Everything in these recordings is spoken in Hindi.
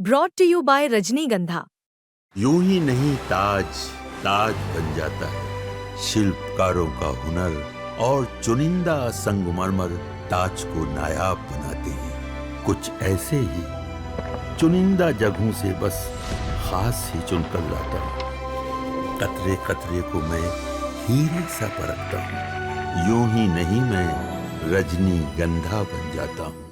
ब्रॉट टू यू बाय रजनीगंधा। यूं ही नहीं ताज ताज बन जाता है, शिल्पकारों का हुनर और चुनिंदा संगमरमर ताज को नायाब बनाते हैं। कुछ ऐसे ही चुनिंदा जगहों से बस खास ही चुनकर लाता हूँ। कतरे कतरे को मैं हीरे सा परखता हूँ। यूं ही नहीं मैं रजनीगंधा बन जाता हूँ।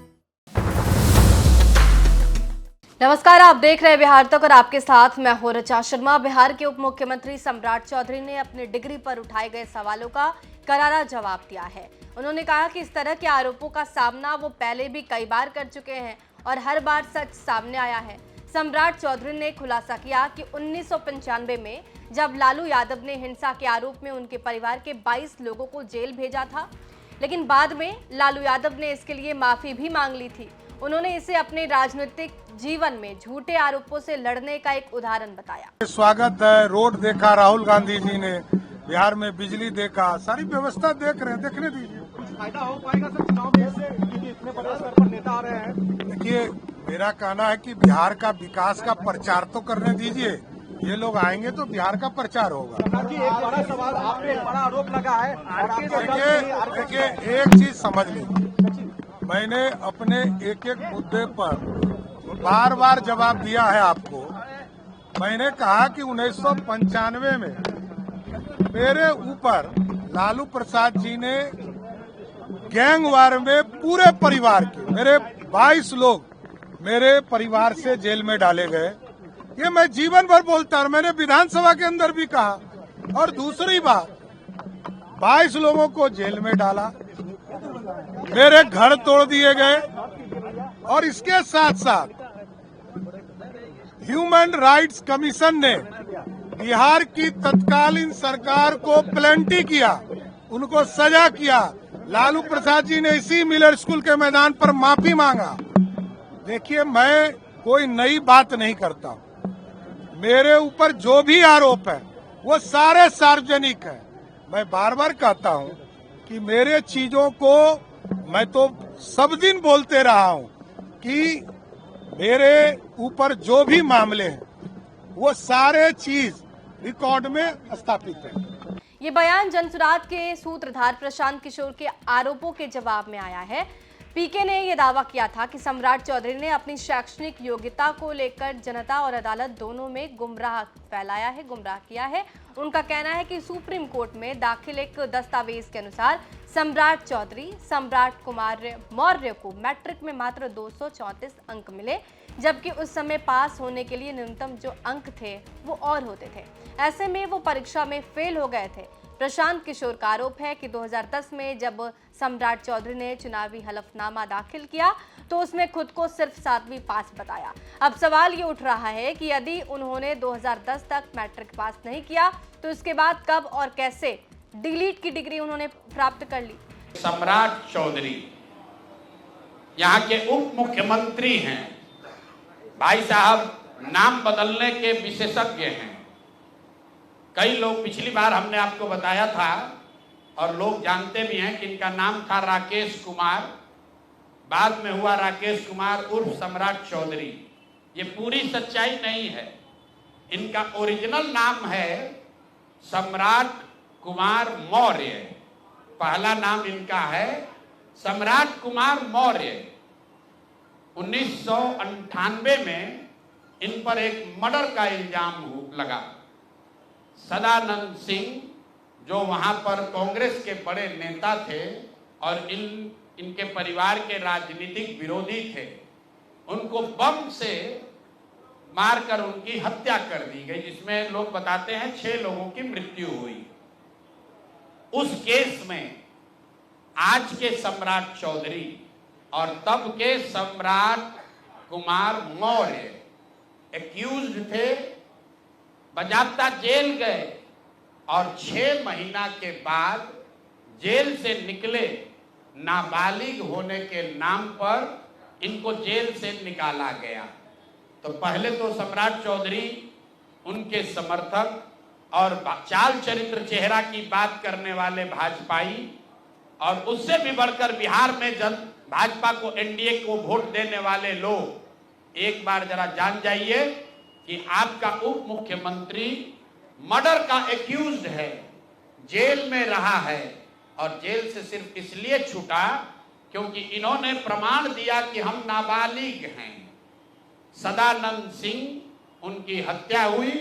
नमस्कार, आप देख रहे हैं बिहार तक और आपके साथ मैं हूं ऋचा शर्मा। बिहार के उप मुख्यमंत्री सम्राट चौधरी ने अपने डिग्री पर उठाए गए सवालों का करारा जवाब दिया है। उन्होंने कहा कि इस तरह के आरोपों का सामना वो पहले भी कई बार कर चुके हैं और हर बार सच सामने आया है। सम्राट चौधरी ने खुलासा किया कि 1995 में जब लालू यादव ने हिंसा के आरोप में उनके परिवार के 22 लोगों को जेल भेजा था, लेकिन बाद में लालू यादव ने इसके लिए माफी भी मांग ली थी। उन्होंने इसे अपने राजनीतिक जीवन में झूठे आरोपों से लड़ने का एक उदाहरण बताया। स्वागत है, रोड देखा राहुल गांधी जी ने, बिहार में बिजली देखा, सारी व्यवस्था देख रहे हैं, देखने दीजिए। फायदा हो पाएगा सर चुनाव में इससे, क्योंकि इतने बड़े स्तर पर नेता आ रहे हैं। देखिए, मेरा कहना है कि बिहार का विकास का प्रचार तो करने दीजिए। ये लोग आएंगे तो बिहार का प्रचार होगा। एक बड़ा सवाल, आप पे एक बड़ा आरोप लगा है। देखिए, एक चीज समझ लीजिए, मैंने अपने एक एक मुद्दे पर बार बार जवाब दिया है आपको। मैंने कहा कि 1995 में मेरे ऊपर लालू प्रसाद जी ने गैंगवार में पूरे परिवार के मेरे 22 लोग मेरे परिवार से जेल में डाले गए। ये मैं जीवन भर बोलता हूं, मैंने विधानसभा के अंदर भी कहा। और दूसरी बात, 22 लोगों को जेल में डाला, मेरे घर तोड़ दिए गए और इसके साथ साथ ह्यूमन राइट्स कमीशन ने बिहार की तत्कालीन सरकार को प्लेंटी किया, उनको सजा किया। लालू प्रसाद जी ने इसी मिलर स्कूल के मैदान पर माफी मांगा। देखिए, मैं कोई नई बात नहीं करता हूं। मेरे ऊपर जो भी आरोप है वो सारे सार्वजनिक है। मैं बार बार कहता हूं कि मेरे चीजों को मैं तो सब दिन बोलते रहा हूं कि मेरे ऊपर जो भी मामले हैं वो सारे चीज रिकॉर्ड में स्थापित है। ये बयान जनसुराज के सूत्रधार प्रशांत किशोर के आरोपों के जवाब में आया है। पीके ने यह दावा किया था कि सम्राट चौधरी ने अपनी शैक्षणिक योग्यता को लेकर जनता और अदालत दोनों में गुमराह किया है। उनका कहना है कि सुप्रीम कोर्ट में दाखिल एक दस्तावेज के अनुसार सम्राट चौधरी सम्राट कुमार मौर्य को मैट्रिक में मात्र 234 अंक मिले, जबकि उस समय पास होने के लिए न्यूनतम जो अंक थे वो और होते थे। ऐसे में वो परीक्षा में फेल हो गए थे। प्रशांत किशोर का आरोप है कि 2010 में जब सम्राट चौधरी ने चुनावी हलफनामा दाखिल किया तो उसमें खुद को सिर्फ 7वीं पास बताया। अब सवाल ये उठ रहा है कि यदि उन्होंने 2010 तक मैट्रिक पास नहीं किया तो इसके बाद कब और कैसे डिलीट की डिग्री उन्होंने प्राप्त कर ली। सम्राट चौधरी यहाँ के उप मुख्यमंत्री हैं। भाई साहब नाम बदलने के विशेषज्ञ हैं। कई लोग, पिछली बार हमने आपको बताया था और लोग जानते भी हैं कि इनका नाम था राकेश कुमार, बाद में हुआ राकेश कुमार उर्फ सम्राट चौधरी। ये पूरी सच्चाई नहीं है। इनका ओरिजिनल नाम है सम्राट कुमार मौर्य। पहला नाम इनका है सम्राट कुमार मौर्य। 1998 में इन पर एक मर्डर का इल्जाम लगा। सदानंद सिंह जो वहां पर कांग्रेस के बड़े नेता थे और इनके परिवार के राजनीतिक विरोधी थे, उनको बम से मारकर उनकी हत्या कर दी गई, जिसमें लोग बताते हैं 6 लोगों की मृत्यु हुई। उस केस में आज के सम्राट चौधरी और तब के सम्राट कुमार मौर्य एक्यूज्ड थे, बजाबता जेल गए और 6 महीना के बाद जेल से निकले। नाबालिग होने के नाम पर इनको जेल से निकाला गया। तो पहले तो सम्राट चौधरी, उनके समर्थक और चाल चरित्र चेहरा की बात करने वाले भाजपाई, और उससे भी बढ़कर बिहार में भाजपा को, एनडीए को वोट देने वाले लोग एक बार जरा जान जाइए कि आपका उप मुख्यमंत्री मर्डर का एक्यूज्ड है, जेल में रहा है और जेल से सिर्फ इसलिए छूटा क्योंकि इन्होंने प्रमाण दिया कि हम नाबालिग हैं। सदानंद सिंह उनकी हत्या हुई,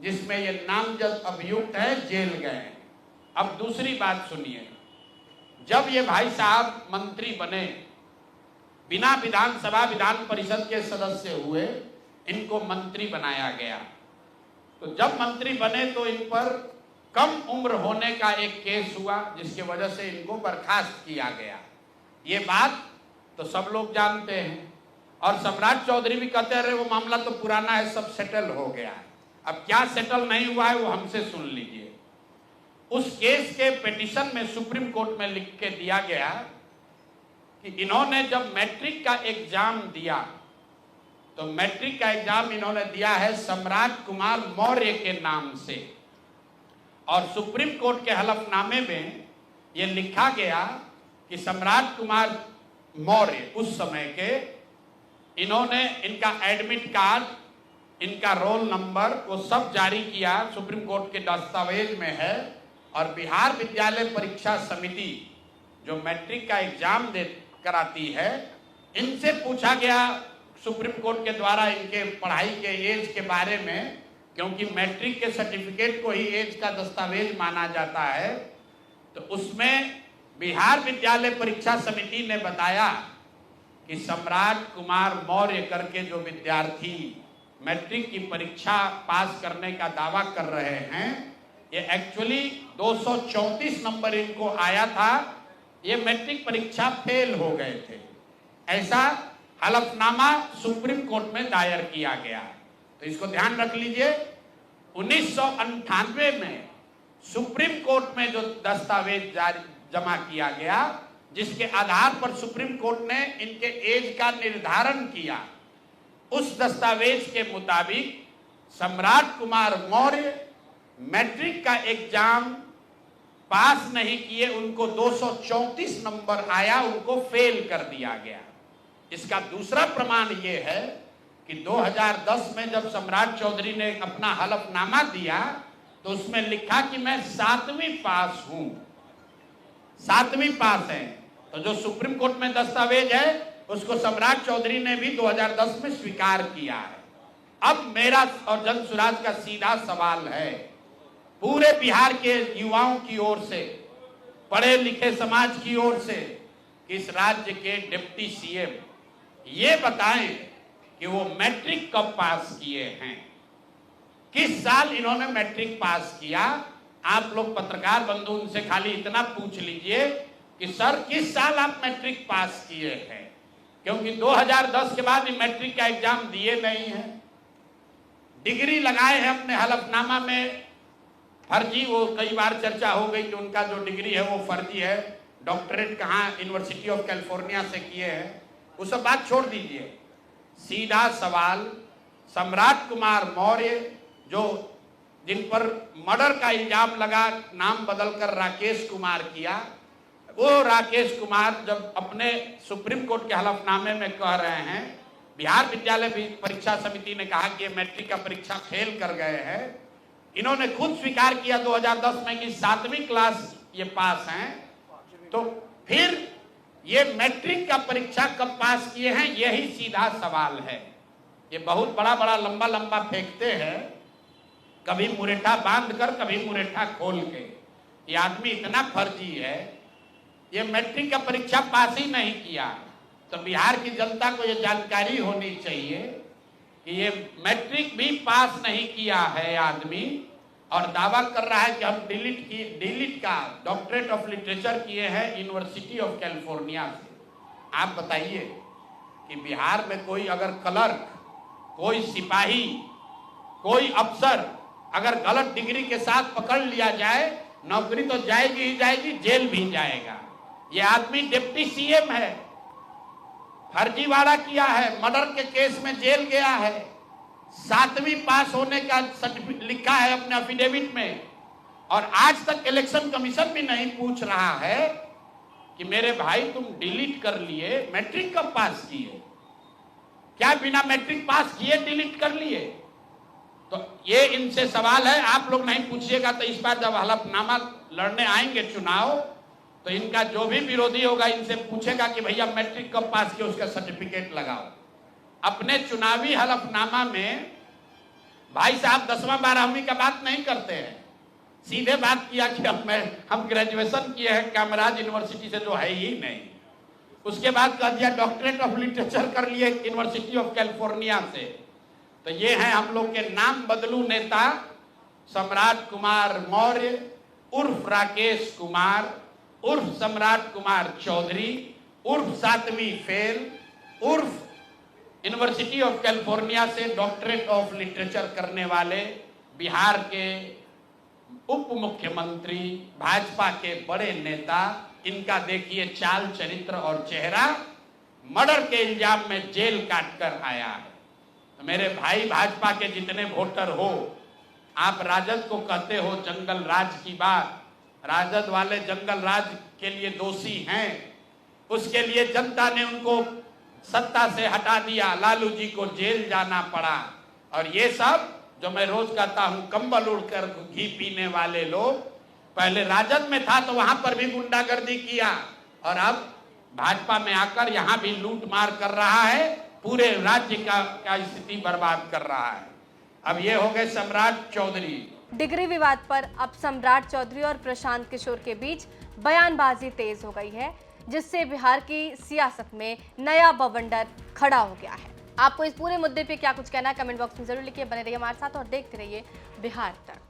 जिसमें ये नामजद अभियुक्त है, जेल गए। अब दूसरी बात सुनिए, जब ये भाई साहब मंत्री बने, बिना विधानसभा विधान परिषद के सदस्य हुए, इनको मंत्री बनाया गया। तो जब मंत्री बने तो इन पर कम उम्र होने का एक केस हुआ, जिसकी वजह से इनको बर्खास्त किया गया। ये बात तो सब लोग जानते हैं और सम्राट चौधरी भी कहते रहे वो मामला तो पुराना है, सब सेटल हो गया है। अब क्या सेटल नहीं हुआ है वो हमसे सुन लीजिए। उस केस के पिटीशन में सुप्रीम कोर्ट में लिख के दिया गया कि इन्होंने जब मैट्रिक का एग्जाम दिया तो मैट्रिक का एग्जाम इन्होंने दिया है सम्राट कुमार मौर्य के नाम से, और सुप्रीम कोर्ट के हलफनामे में यह लिखा गया कि सम्राट कुमार मौर्य उस समय के, इन्होंने इनका एडमिट कार्ड, इनका रोल नंबर वो सब जारी किया, सुप्रीम कोर्ट के दस्तावेज में है। और बिहार विद्यालय परीक्षा समिति जो मैट्रिक का एग्जाम दे कराती है, इनसे पूछा गया सुप्रीम कोर्ट के द्वारा इनके पढ़ाई के एज के बारे में, क्योंकि मैट्रिक के सर्टिफिकेट को ही एज का दस्तावेज माना जाता है। तो उसमें बिहार विद्यालय परीक्षा समिति ने बताया कि सम्राट कुमार मौर्य करके जो विद्यार्थी मैट्रिक की परीक्षा पास करने का दावा कर रहे हैं, ये एक्चुअली 234 नंबर इनको आया था, ये मैट्रिक परीक्षा फेल हो गए थे। ऐसा हलफनामा सुप्रीम कोर्ट में दायर किया गया। तो इसको ध्यान रख लीजिए, 1998 में सुप्रीम कोर्ट में जो दस्तावेज जमा किया गया, जिसके आधार पर सुप्रीम कोर्ट ने इनके एज का निर्धारण किया, उस दस्तावेज के मुताबिक सम्राट कुमार मौर्य मैट्रिक का एग्जाम पास नहीं किए, उनको 234 नंबर आया, उनको फेल कर दिया गया। इसका दूसरा प्रमाण यह है कि 2010 में जब सम्राट चौधरी ने अपना हलफनामा दिया तो उसमें लिखा कि मैं 7वीं पास हूं, 7वीं पास है। तो जो सुप्रीम कोर्ट में दस्तावेज है उसको सम्राट चौधरी ने भी 2010 में स्वीकार किया है। अब मेरा और जन सुराज का सीधा सवाल है पूरे बिहार के युवाओं की ओर से, पढ़े लिखे समाज की ओर से, कि इस राज्य के डिप्टी सीएम ये बताएं कि वो मैट्रिक कब पास किए हैं, किस साल इन्होंने मैट्रिक पास किया। आप लोग पत्रकार बंधु उनसे खाली इतना पूछ लीजिए कि सर किस साल आप मैट्रिक पास किए हैं, क्योंकि 2010 के बाद मैट्रिक का एग्जाम दिए नहीं है। डिग्री लगाए हैं अपने हलफनामा में, फर्जी, वो कई बार चर्चा हो गई कि उनका जो डिग्री है वो फर्जी है, डॉक्टरेट कहाँ यूनिवर्सिटी ऑफ कैलिफोर्निया से किए हैं, वो सब बात छोड़ दीजिए। सीधा सवाल, सम्राट कुमार मौर्य जो जिन पर मर्डर का इल्जाम लगा, नाम बदलकर राकेश कुमार किया, वो राकेश कुमार जब अपने सुप्रीम कोर्ट के हलफनामे में कह रहे हैं, बिहार विद्यालय परीक्षा समिति ने कहा कि ये मैट्रिक का परीक्षा फेल कर गए हैं, इन्होंने खुद स्वीकार किया 2010 में कि 7वीं क्लास ये पास हैं, तो फिर ये मैट्रिक का परीक्षा कब पास किए हैं, यही सीधा सवाल है। ये बहुत बड़ा बड़ा लंबा लंबा फेंकते हैं, कभी मुरेठा बांध कर कभी मुरेठा खोल के। ये आदमी इतना फर्जी है, ये मैट्रिक का परीक्षा पास ही नहीं किया। तो बिहार की जनता को ये जानकारी होनी चाहिए कि ये मैट्रिक भी पास नहीं किया है आदमी, और दावा कर रहा है कि हम डिलीट का डॉक्टरेट ऑफ लिटरेचर किए हैं यूनिवर्सिटी ऑफ कैलिफोर्निया से। आप बताइए कि बिहार में कोई अगर क्लर्क, कोई सिपाही, कोई अफसर अगर गलत डिग्री के साथ पकड़ लिया जाए, नौकरी तो जाएगी ही जाएगी, जेल भी जाएगा। ये आदमी डिप्टी सीएम है, फर्जीवाड़ा किया है, मर्डर के केस में जेल गया है, 7वीं पास होने का सर्टिफिकेट लिखा है अपने एफिडेविट में, और आज तक इलेक्शन कमीशन भी नहीं पूछ रहा है कि मेरे भाई तुम डिलीट कर लिए, मैट्रिक कब पास किए। क्या बिना मैट्रिक पास किए डिलीट कर लिए? तो ये इनसे सवाल है, आप लोग नहीं पूछिएगा तो इस बार जब हलफनामा लड़ने आएंगे चुनाव, तो इनका जो भी विरोधी होगा इनसे पूछेगा कि भैया मैट्रिक कब पास किया, उसका सर्टिफिकेट लगाओ। अपने चुनावी हलफनामा में भाई साहब 10वां 12वीं का बात नहीं करते हैं, सीधे बात किया कि हम ग्रेजुएशन किए हैं कामराज यूनिवर्सिटी से, जो है ही नहीं। उसके बाद कह दिया डॉक्टरेट ऑफ लिटरेचर कर लिए यूनिवर्सिटी ऑफ कैलिफोर्निया से। तो ये है हम लोग के नाम बदलू नेता सम्राट कुमार मौर्य उर्फ राकेश कुमार उर्फ सम्राट कुमार चौधरी उर्फ 7वीं फेल उर्फ यूनिवर्सिटी ऑफ कैलिफोर्निया से डॉक्टरेट ऑफ लिटरेचर करने वाले बिहार के उप मुख्यमंत्री, भाजपा के बड़े नेता। इनका देखिए चाल चरित्र और चेहरा, मर्डर के इल्जाम में जेल काट कर आया है। तो मेरे भाई भाजपा के जितने वोटर हो, आप राजद को कहते हो जंगल राज की बात, राजद वाले जंगल राज के लिए दोषी हैं, उसके लिए जनता ने उनको सत्ता से हटा दिया, लालू जी को जेल जाना पड़ा। और ये सब जो मैं रोज कहता हूं कंबल उड़कर घी पीने वाले लोग, पहले राजद में था तो वहां पर भी गुंडागर्दी किया, और अब भाजपा में आकर यहां भी लूट मार कर रहा है, पूरे राज्य का स्थिति बर्बाद कर रहा है। अब ये हो गए सम्राट चौधरी। डिग्री विवाद पर अब सम्राट चौधरी और प्रशांत किशोर के बीच बयानबाजी तेज हो गई है, जिससे बिहार की सियासत में नया बवंडर खड़ा हो गया है। आपको इस पूरे मुद्दे पे क्या कुछ कहना है, कमेंट बॉक्स में जरूर लिखिए। बने रहिए हमारे साथ और देखते रहिए बिहार तक।